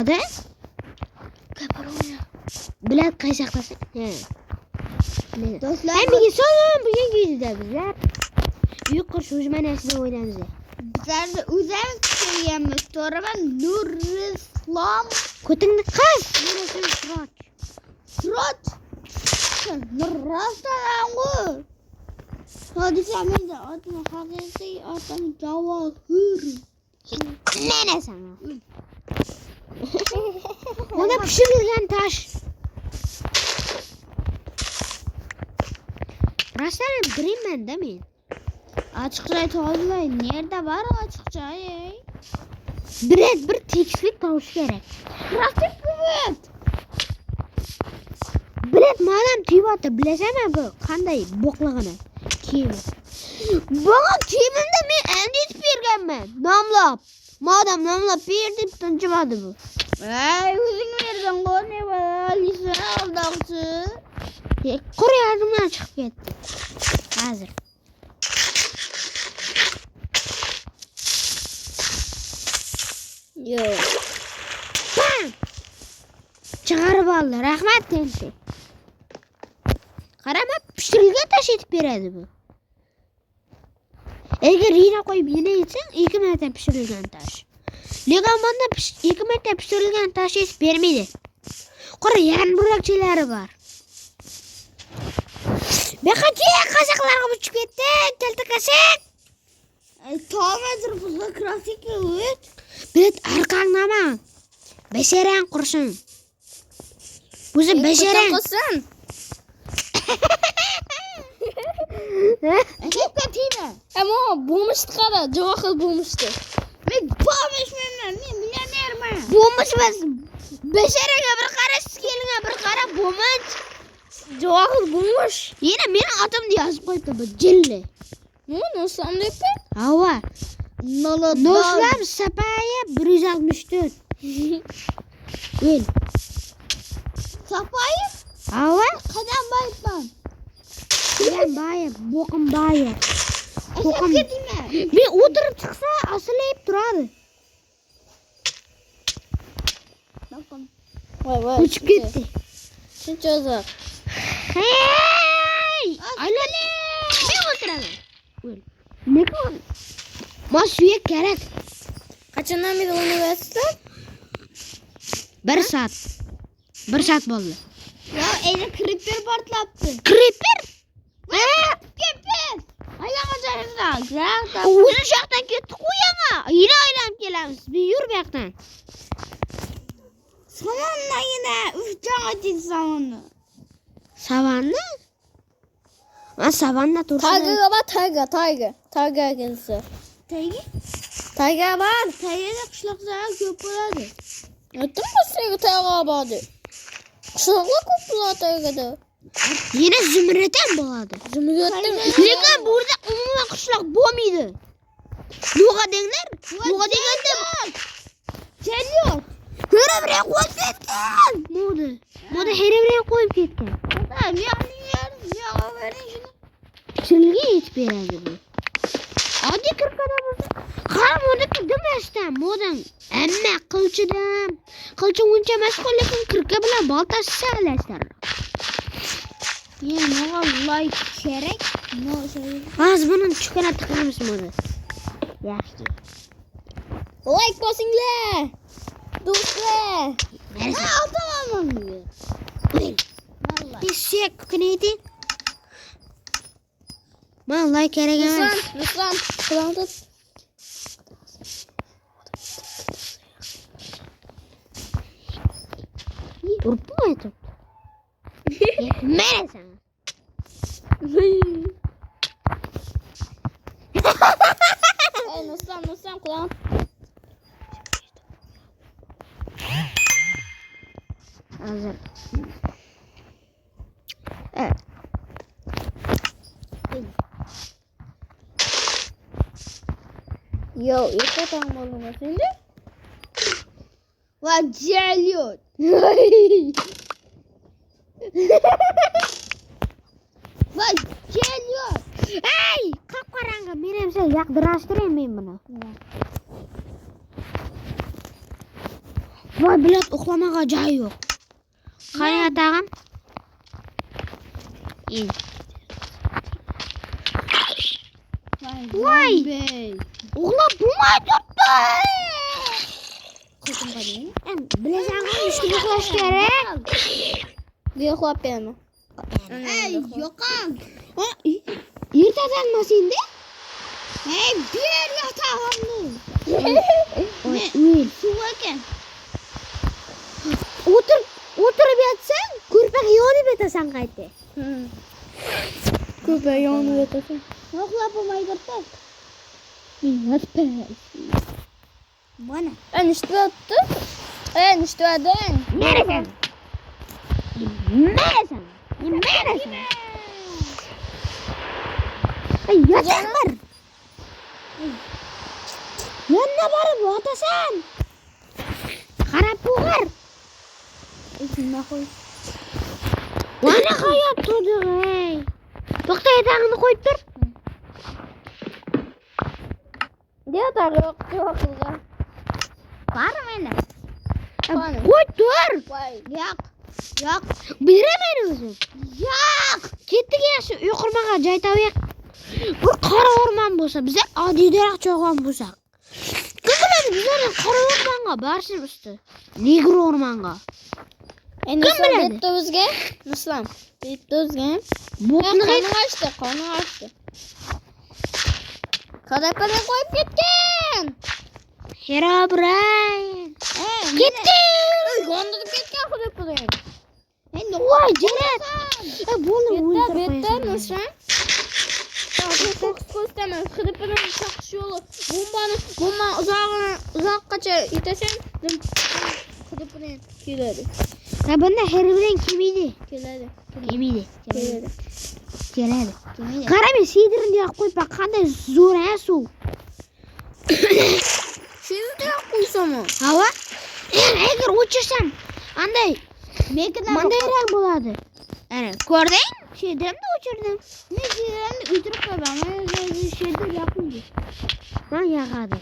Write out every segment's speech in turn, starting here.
Hadi. Bilet kaçaklasın. Dostlar, Hem bir son bugün videoda bizler büyük kuş ucmanasında oynayacağız. bizler de özel kişiyemiz. Sonra ben Nurislam Kutunlu kız. Neresi Sıraç? Surat. Nuraslangu. Hadisemiz de adını hadisi adını Cavahir. Ne sana? Ona pişirilgen taş. Rastlarım Dreamman değil mi? Açıkça tozlayın. Nerede var açıkça? Bir tekslik tavuş gerek. Rakip evet. Bilet madem tüybatı bilesem bu kanday boklığını. Kim? Bana kimimde mi endis birgenme. Namlap. Madem namlap bir dip tuncumadı bu. Ay uzun verden ko ne var? Lisana aldakçı. Kuru yardımdan çıkıp gitti. Hazır. Yok. Bam! Çıkarıp aldı. Rahmet temsi. Karama pişirilgen taş etip beredi bu. Eğer yine koyup yine için 2 metre pişirilgen taş. Legan bana 2 metre pişirilgen taş etip vermeydi. Kuru yarın bırakçıları var. Bekacıya kazaklarga uçup gitti. Kelti kasık. Tamadır bu klasik evet. Bilet arkanlama. Beşeren kursun. Buzun beşeren. Kusun. Ekip katıyla. Ama bulmuştu kara. Cevakıl bulmuştu. Ben pamış mıyım? Ben milyoner mi? Bulmuş biz. Beşerene bir kara sikeline bir kara bulmuş. Cevakıl bulmuş. Yine benim adım diye yazıp koydu bu cilli. Bu nasıl anlayıp? Hava. Nolo Noslam sapaya 164. Öl. Sapayı Hava. kadar bayıtmam. Ben bayır. Bokum bayır. Bokum. Ekip katıyla. Bir oturup çıksa asılayıp duradı. Bakın. Vay Uçup gitti. Şu çocuk. Hey! Aynen. Bir oturalım. Öl. Ne kadar? Masuya gerek. Kaçından beri üniversite? 1 saat. 1 saat oldu. Ya eli creeper patlattı. Creeper? Creeper. Ayağım acayip güzel. Uzun şahtan gittik uyana. Yine ailem gelemiz. Bir yürü bekten. Samanla yine. Üf can acil samanla. Savanna? Ha savanna turşu. Tiger var Tiger. Tiger kendisi. Teygi? Tiger var. Teygi de kışlaklara köpürdü. Öttün mü sürekli Tiger vardı? Kışlıkla koptular Tiger'da. Yine zümrüten buladı. Zümrüt'te mi? Lekin burada umuman kışlak bomiydi. Nuga denler. Nuga denler. Geliyor. Heremre koyup ketken. Moda heremre koyup ketken. Tamam yani ya verin şunu. Çılgı hiç beredi bu. Hadi 40 adamızı. Kara modaki demestem modan. Emme kılçıdım. Kılçı unca meskolekin 40'a bilen baltası sağlaşlar. Ya ne var like kerek? Ne şey? Az bunun çukuna tıkar mısın moda? Yaşlı. Like basınlar. Dostlar. Neresi? Atamam gibi. Buyur. Vallahi. Bir siyek neydi? Vallahi kere gel. Ruslan. Kulağını tut. Urpu mu etim? Mere sana. Ay Ruslan kulağını. Hazır. Evet. Yo, ilk tamam oğlum şimdi. Var geliyor. Var geliyor. Hey! Kapkaranlık benim şey yakdırastırayım ben bunu. Voy bilat uxlamaga joy yo'q. Qani yatag'im? In. Voy. Uxlab bo'lmay turibdi. Bilasanmi, ishni uxlash kerak. Yo'qlab beraman. Ey, yo'qam. Ertadanmi senda? Ey, ber yotag'imni. Uy, Suv ekan. o'tirib yatsang, ko'rpaga yonib yatasan qayta. Ko'pa yonib yotasan. Yo'qlab bo'lmay turibdi. Mana. Enişte Enişteden. Neresin? Ay, yatak var. Yanına barıp otasan. Qarab bo'g'ar. Shunday qo'y. Mana hayot turdi, ey. To'xta, yatag'ini qo'yib tur. Yatak yok. Var mı? Qo'y tur. Yo'q. Yo'q. Beraman o'zim. Yo'q. Ketdik yaxshi, uy qurmaga joy topaylik. Bir qora o'rmon bo'lsa, biz oddiy daraxt cho'g'on bo'lsak. Kim biladi, bizlar qora o'rmonga borishimizdi. Negro o'rmonga. Enişte biladi? bitti o'zga. Muslim. Bitti o'zga. Bo'tni Qoni ochdi. Qadapani qo'yib ketgan. Herobrine. Ketdi. Yondirib ketgan qadapani. Endi Voy, jilat. Bo'ldi, Bitti Muslim. Qo'staman. Qadapani chaqish yo'li. Bomba uzoqqacha itasan, qadapani keladi. Ha, bunda Herobrine kelmaydi. Keladi. Keladi. Qarama, sidrini yoq qo'yib, qanday zo'r suv. Shuni qo'ysam-a? Hava? Agar o'chirsam, anday mandayroq bo'ladi. Ana, ko'rding? Shedimni o'chirdim. Men shedimni o'chirib qo'yman. Men shedim yoqmaydi. Ha, yoqadi.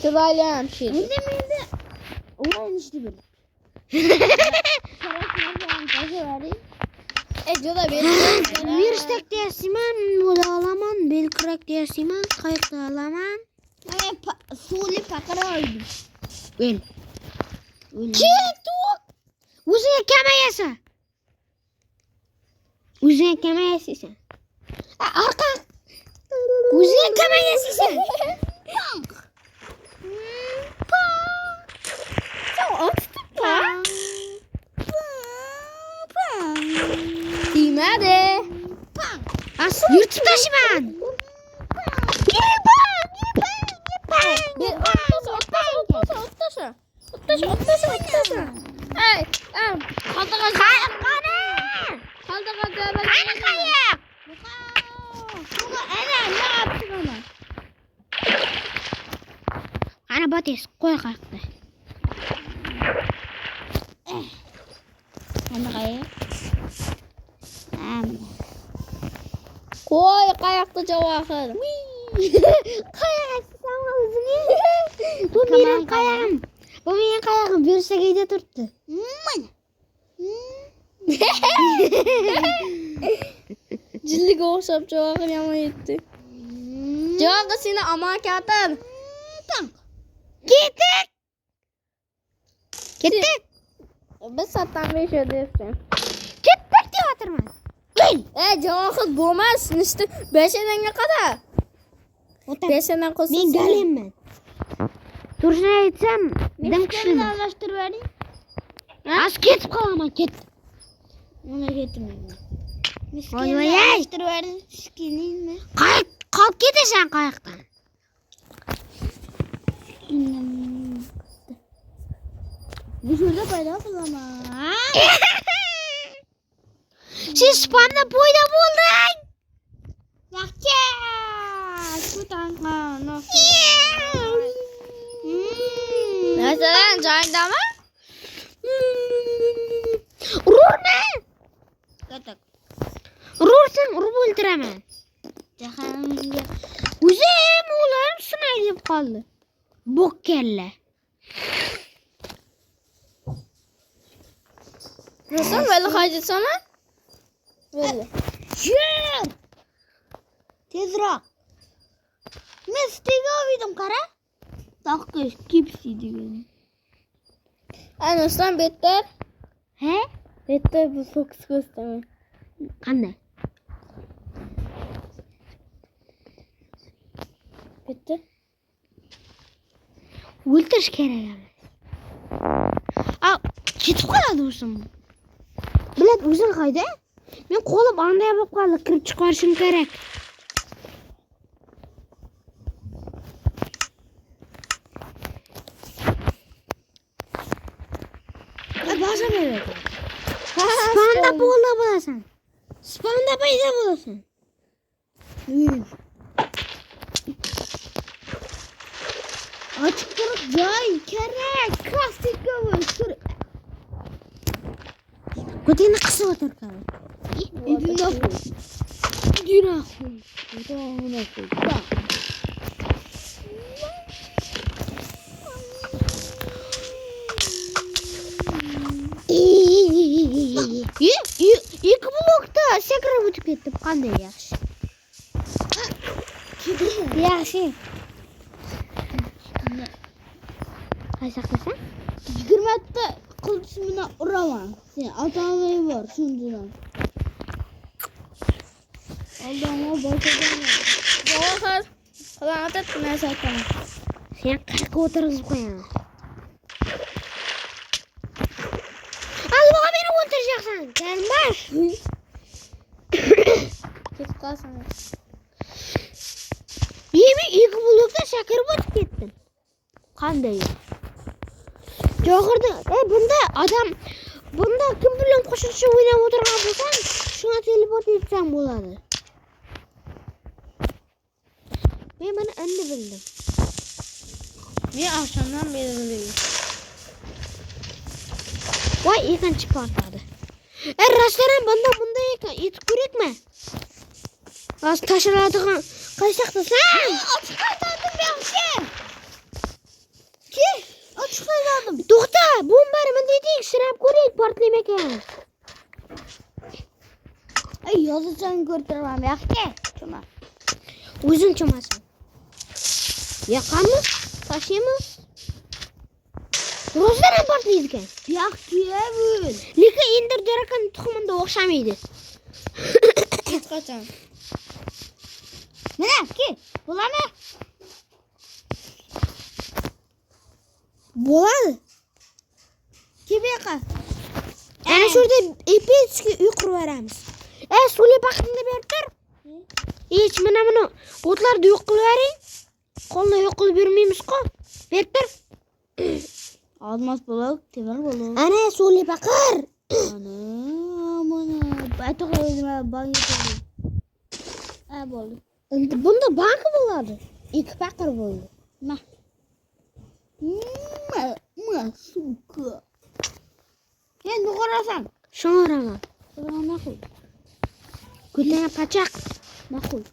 Chiroyli ham shedi. Endi menda o'ynashni bil. Jo'da Virstak deyapsiman, mo'da olaman, belkirak deyapsiman, qayiqda olaman. Men suvli paqira oldim. Vel. Ketdi. O'ziga kamayasa. O'ziga kamayasisan. Arqa. O'ziga kamayasisan. Timade. Yırtıp taşıman. Hey, Ana bates, koy kalktı. Koy qayaqda javohir. Kayak sama o'zini. Bu mening qayag'im. Bu mening qayag'im Versagayda turibdi. Jilliga o'xshab javohir yomon yetdi. Javohir seni amakatir. Ketdik. Ketdik. Biz sattan 5 deyapsan. Ketdik deyotirman. Gel. Javohir bo'lmas. Nishti 5 qadar. 5 qo'ysa. Men galemman. Turishni aytsam, dim kuchli. Aralashtirib bering. Az ketib qolaman, ket. Ona ketmayman. Voy, voy, Aralashtirib bering. Skiningmi? Qolib ketasan qayoqdan. Bu şurada payda qilaman. Sen spamda boyda bo'lding. Yaxshi. Shu tanqa. Masalan, joyingdami? Ururma. Katak. Urursan, urib o'ldiraman. Jahannamga. O'zim o'g'lim sunay deb qoldi. Bo'k kalla. Ruslan böyle kaydetsana. Böyle. Yürü. Tezroq. Men stega oldim qara. Taqqish kipsi degan. Ay Ruslan better. He? Better bu fokus gösterme. Qanday? Better. O'ltirish kerak emas. Ketib qoladi o'zim. Bilad o'zing qayda? Men qo'lim anday bo'lib qoldi, kirib chiqarishim kerak. Baza beradi. Spanda bo'lasan. Spanda paydo bo'lasan. Ochiq turib joy kerak. Plastikka bo'l. Qo'tingni qisib o'tir qara. Idina qo'y. Idina qo'y. Idina qo'y. İki blokda sakrab o'tib ketdim. Qanday yaxshi. Yaxshi. Qaysaqlasan? 20 ta qilish bilan uraman. Sen ota-onang bor, shundan. Aldama boshqadan. Doğru. Falan atat ne zaten. Sen qayerga o'tirgizib qo'yaman. Albaga meni o'ltirishsan. Kelmash. Ketib qolsana. Yemin iki blokda sakrab o'tib ketdim. Qanday? Johirda, bunda kim bilan qo'shilishib o'ynab o'tirgan bo'lsam, shunga teleport etsam bo'ladi. Men buni endi bildim. Men akşamdan beri biliyorum. Voy, ekan chiqartadi. Restoran bunda ekan, yetib ko'rakmi? Az tashladigan qaysaqdasan? Ochiq qaytardim yaxshi. Ki, ochiq qaytardim. To'xta, bombani bunday deyik, sinab ko'rak, portlamagan. Ay, yozasan ko'rtiraman yaxshi. Chuma. O'zing cho'masan. Yoqamiz? Tashlaymiz? Rostdan ham portlaydi ekan. Yaxshi bo'l. Lekin Ender Dragon tuxumida o'xshamaydi. Hech qachon. Mana, ki, bo'ladimi? Bo'ladi. Ki bu yoqqa. Ana shurda epetski uy qurib beramiz. Suli paxtini berib tur. Hech mana buni o'tlarni yo'q qilib bering. Qo'lni yo'q qilib bermaymiz-ku. Berib tur. Olmos bo'lib, temir bo'lib. Ana suli paqir. Mana. Bayta qo'ydim, bank qo'ydim. Bo'ldi. Endi bunda bank bo'ladi. Ikki paqir bo'ldi. Ma, suka. Endi qo'rasan. Sho'raman. Qo'raman qo'y. Ko'tanga pachaq. Ma'qul.